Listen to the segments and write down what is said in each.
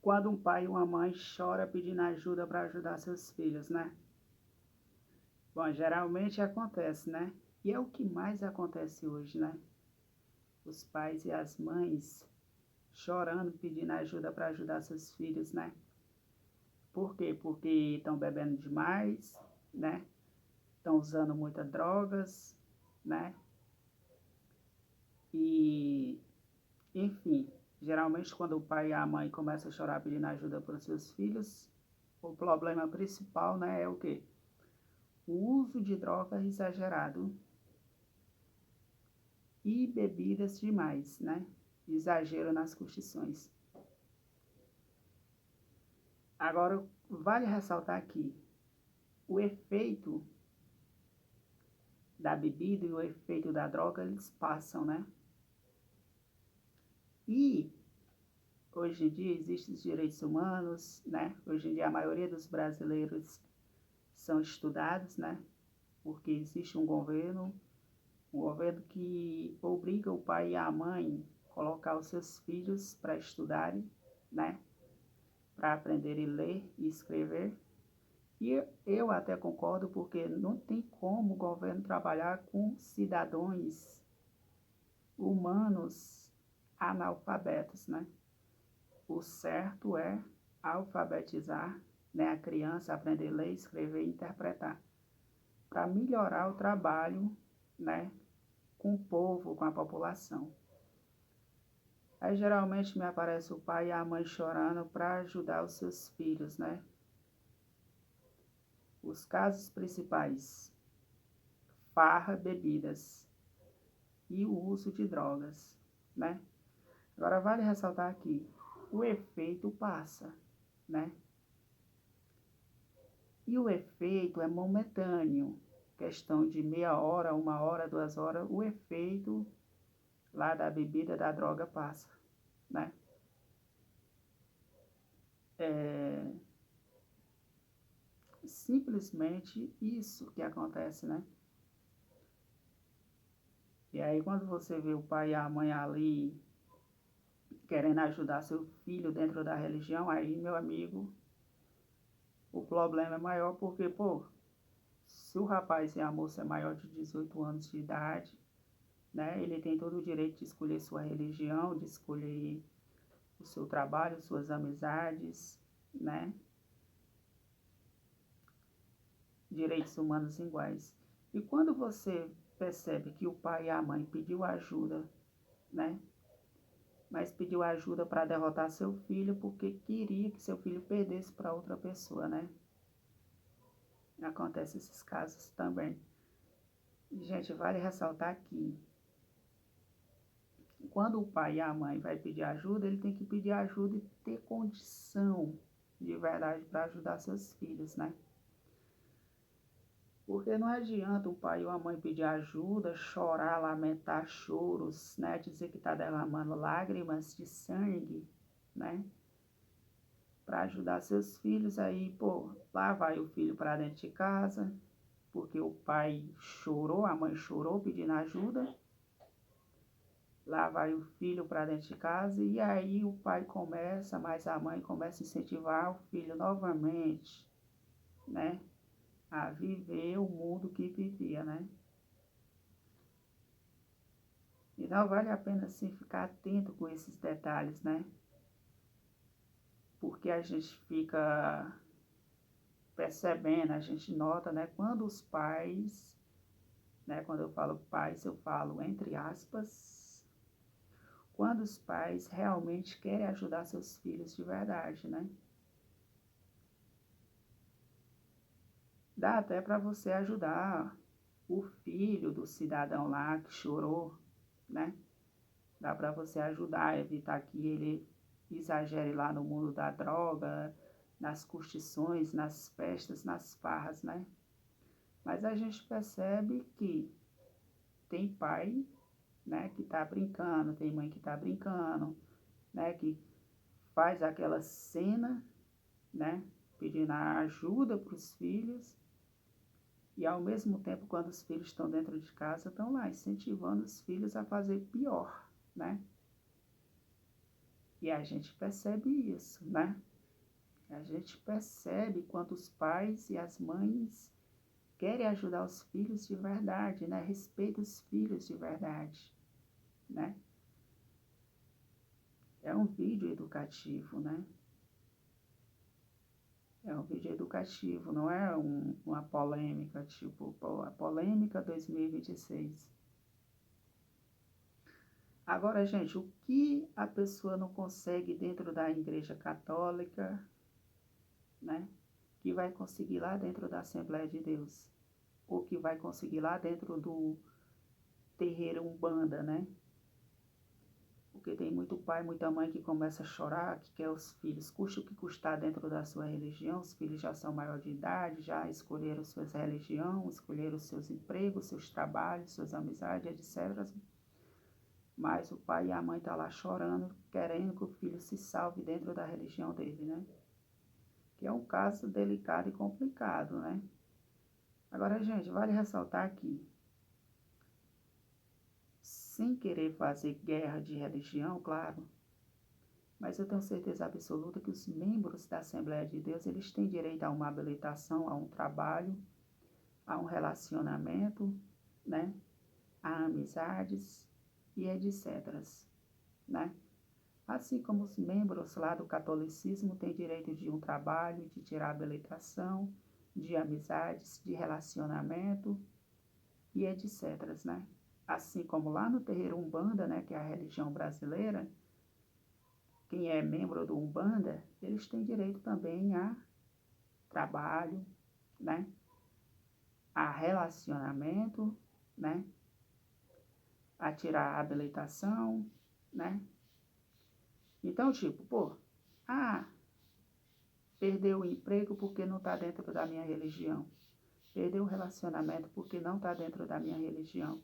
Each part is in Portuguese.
Quando um pai e uma mãe chora pedindo ajuda para ajudar seus filhos, né? Bom, geralmente acontece, né? E é o que mais acontece hoje, né? Os pais e as mães chorando pedindo ajuda para ajudar seus filhos, né? Por quê? Porque estão bebendo demais, né? Estão usando muitas drogas, né? E, enfim, geralmente quando o pai e a mãe começam a chorar pedindo ajuda para os seus filhos, o problema principal, né, é o quê? O uso de drogas exagerado e bebidas demais, né? Exagero nas curtições. Agora, vale ressaltar aqui, o efeito da bebida e o efeito da droga, eles passam, né? E hoje em dia existem os direitos humanos, né? Hoje em dia a maioria dos brasileiros são estudados, né? Porque existe um governo que obriga o pai e a mãe a colocar os seus filhos para estudarem, né? Para aprenderem a ler e escrever. E eu até concordo, porque não tem como o governo trabalhar com cidadãos humanos analfabetos, né? O certo é alfabetizar, né, a criança, aprender a ler, escrever e interpretar, para melhorar o trabalho, né, com o povo, com a população. Aí geralmente me aparece o pai e a mãe chorando para ajudar os seus filhos, né? Os casos principais: farra, bebidas e o uso de drogas, né? Agora vale ressaltar aqui, o efeito passa, né? E o efeito é momentâneo, questão de meia hora, 1 hora, 2 horas, o efeito lá da bebida, da droga passa, né? É simplesmente isso que acontece, né? E aí quando você vê o pai e a mãe ali querendo ajudar seu filho dentro da religião, aí, meu amigo, o problema é maior porque, pô, se o rapaz e a moça é maior de 18 anos de idade, né, ele tem todo o direito de escolher sua religião, de escolher o seu trabalho, suas amizades, né, direitos humanos iguais. E quando você percebe que o pai e a mãe pediu ajuda, né, mas pediu ajuda para derrotar seu filho porque queria que seu filho perdesse para outra pessoa, né? Acontece esses casos também. E, gente, vale ressaltar que quando o pai e a mãe vai pedir ajuda, ele tem que pedir ajuda e ter condição de verdade para ajudar seus filhos, né? Porque não adianta o pai ou a mãe pedir ajuda, chorar, lamentar choros, né? Dizer que está derramando lágrimas de sangue, né? Para ajudar seus filhos, aí, pô, lá vai o filho para dentro de casa, porque o pai chorou, a mãe chorou pedindo ajuda. Lá vai o filho para dentro de casa e aí o pai começa, mas a mãe começa a incentivar o filho novamente, né? A viver o mundo que vivia, né? Então vale a pena sim ficar atento com esses detalhes, né? Porque a gente fica percebendo, a gente nota, né? Quando os pais, né? Quando eu falo pais, eu falo entre aspas, quando os pais realmente querem ajudar seus filhos de verdade, né? Dá até para você ajudar o filho do cidadão lá que chorou, né? Dá para você ajudar a evitar que ele exagere lá no mundo da droga, nas curtições, nas festas, nas farras, né? Mas a gente percebe que tem pai, né, que tá brincando, tem mãe que tá brincando, né, que faz aquela cena, né, pedindo ajuda para os filhos. E ao mesmo tempo, quando os filhos estão dentro de casa, estão lá incentivando os filhos a fazer pior, né? E a gente percebe isso, né? A gente percebe quando os pais e as mães querem ajudar os filhos de verdade, né? Respeita os filhos de verdade, né? É um vídeo educativo, né? É um vídeo educativo, não é uma polêmica, tipo, a polêmica 2026. Agora, gente, o que a pessoa não consegue dentro da Igreja Católica, né? Que vai conseguir lá dentro da Assembleia de Deus? Ou que vai conseguir lá dentro do terreiro Umbanda, né? Porque tem muito pai, muita mãe que começa a chorar, que quer os filhos, custe o que custar dentro da sua religião, os filhos já são maior de idade, já escolheram suas religiões, escolheram seus empregos, seus trabalhos, suas amizades, etc. Mas o pai e a mãe estão lá chorando, querendo que o filho se salve dentro da religião dele, né? Que é um caso delicado e complicado, né? Agora, gente, vale ressaltar aqui, sem querer fazer guerra de religião, claro, mas eu tenho certeza absoluta que os membros da Assembleia de Deus, eles têm direito a uma habilitação, a um trabalho, a um relacionamento, né? A amizades e etc, né? Assim como os membros lá do catolicismo têm direito de um trabalho, de tirar habilitação, de amizades, de relacionamento e etc, né? Assim como lá no terreiro Umbanda, né, que é a religião brasileira, quem é membro do Umbanda, eles têm direito também a trabalho, né? A relacionamento, né? A tirar a habilitação, né? Então, tipo, perdeu o emprego porque não está dentro da minha religião. Perdeu o relacionamento porque não está dentro da minha religião.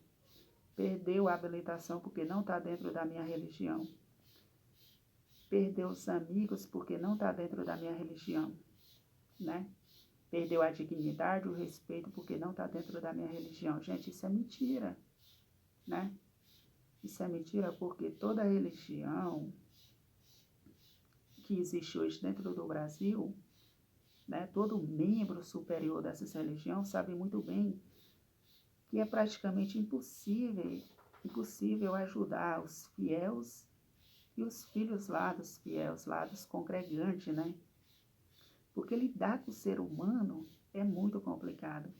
Perdeu a habilitação porque não está dentro da minha religião. Perdeu os amigos porque não está dentro da minha religião, né? Perdeu a dignidade, o respeito porque não está dentro da minha religião. Gente, isso é mentira, né? Isso é mentira porque toda religião que existe hoje dentro do Brasil, né, todo membro superior dessas religiões sabe muito bem que é praticamente impossível ajudar os fiéis e os filhos lá dos fiéis, lá dos congregantes, né? Porque lidar com o ser humano é muito complicado.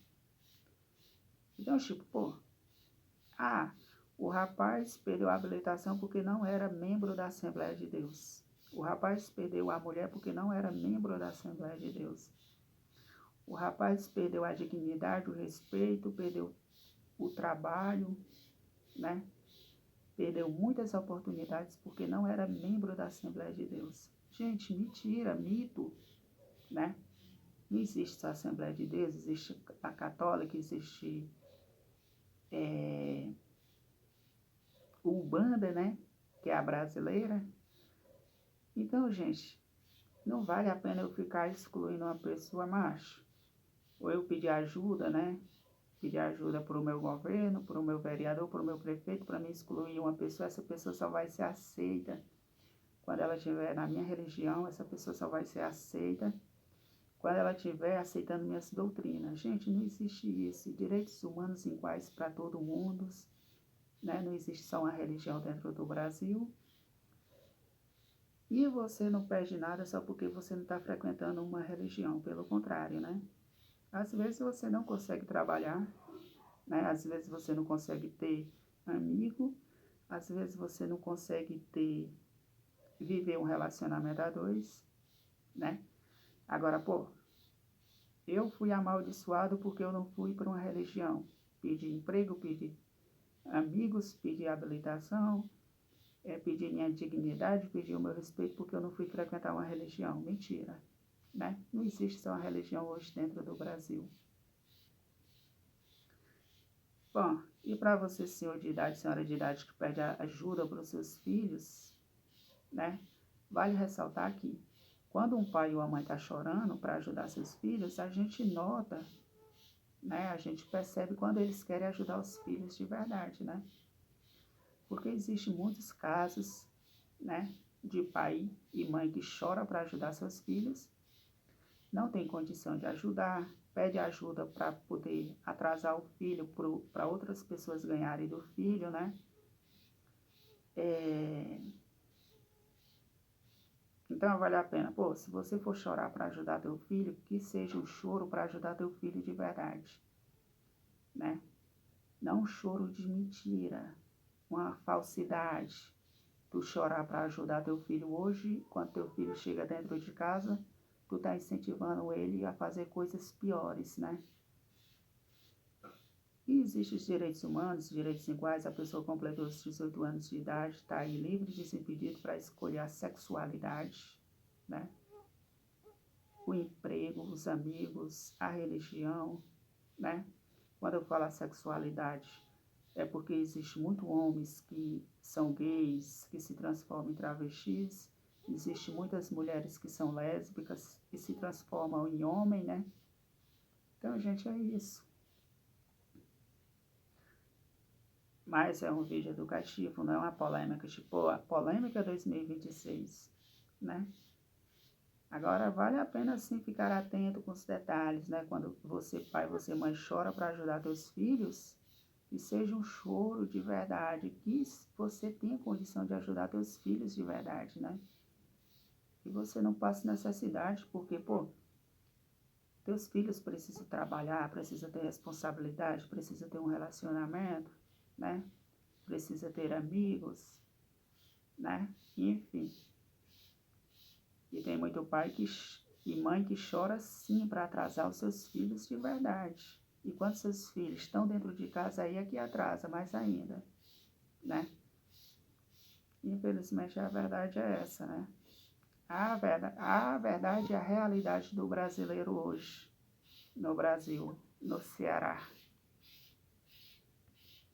Então, tipo, o rapaz perdeu a habilitação porque não era membro da Assembleia de Deus. O rapaz perdeu a mulher porque não era membro da Assembleia de Deus. O rapaz perdeu a dignidade, o respeito, perdeu o trabalho, né? Perdeu muitas oportunidades porque não era membro da Assembleia de Deus. Gente, mentira, mito, né? Não existe a Assembleia de Deus, existe a católica, existe o Umbanda, né? Que é a brasileira. Então, gente, não vale a pena eu ficar excluindo uma pessoa macho. Ou eu pedir ajuda, né? Pedir ajuda para o meu governo, para o meu vereador, para o meu prefeito, para me excluir uma pessoa. Essa pessoa só vai ser aceita quando ela estiver na minha religião. Essa pessoa só vai ser aceita quando ela estiver aceitando minhas doutrinas. Gente, não existe isso. Direitos humanos iguais para todo mundo, né? Não existe só uma religião dentro do Brasil. E você não perde nada só porque você não está frequentando uma religião. Pelo contrário, né? Às vezes você não consegue trabalhar, né? Às vezes você não consegue ter amigo, às vezes você não consegue viver um relacionamento a dois, né? Agora, eu fui amaldiçoado porque eu não fui para uma religião. Pedi emprego, pedi amigos, pedi habilitação, pedi minha dignidade, pedi o meu respeito porque eu não fui frequentar uma religião. Mentira, né? Não existe só uma religião hoje dentro do Brasil. Bom, e para você, senhor de idade, senhora de idade, que pede ajuda para os seus filhos, né? Vale ressaltar que quando um pai ou uma mãe está chorando para ajudar seus filhos, a gente nota, né? A gente percebe quando eles querem ajudar os filhos de verdade, né? Porque existem muitos casos, né? de pai e mãe que chora para ajudar seus filhos, não tem condição de ajudar, pede ajuda para poder atrasar o filho para outras pessoas ganharem do filho, né? Então vale a pena. Pô, se você for chorar para ajudar teu filho, que seja um choro para ajudar teu filho de verdade, né? Não um choro de mentira, uma falsidade. Tu chorar para ajudar teu filho hoje, quando teu filho chega dentro de casa, tu tá incentivando ele a fazer coisas piores, né? E existem os direitos humanos, direitos iguais, a pessoa completou os 18 anos de idade, está aí livre e desimpedido para escolher a sexualidade, né? O emprego, os amigos, a religião, né? Quando eu falo a sexualidade, é porque existe muito homens que são gays, que se transformam em travestis, existe muitas mulheres que são lésbicas e se transformam em homem, né? Então, gente, é isso. Mas é um vídeo educativo, não é uma polêmica, tipo a polêmica 2026, né? Agora, vale a pena, sim, ficar atento com os detalhes, né? Quando você, pai, você, mãe, chora para ajudar seus filhos, que seja um choro de verdade, que você tenha condição de ajudar seus filhos de verdade, né? Que você não passe necessidade, porque, pô, teus filhos precisam trabalhar, precisam ter responsabilidade, precisam ter um relacionamento, né? Precisa ter amigos, né? Enfim. E tem muito pai e mãe que chora sim para atrasar os seus filhos de verdade. E quando seus filhos estão dentro de casa, aí é que atrasa mais ainda, né? Infelizmente a verdade é essa, né? A verdade é a realidade do brasileiro hoje, no Brasil, no Ceará.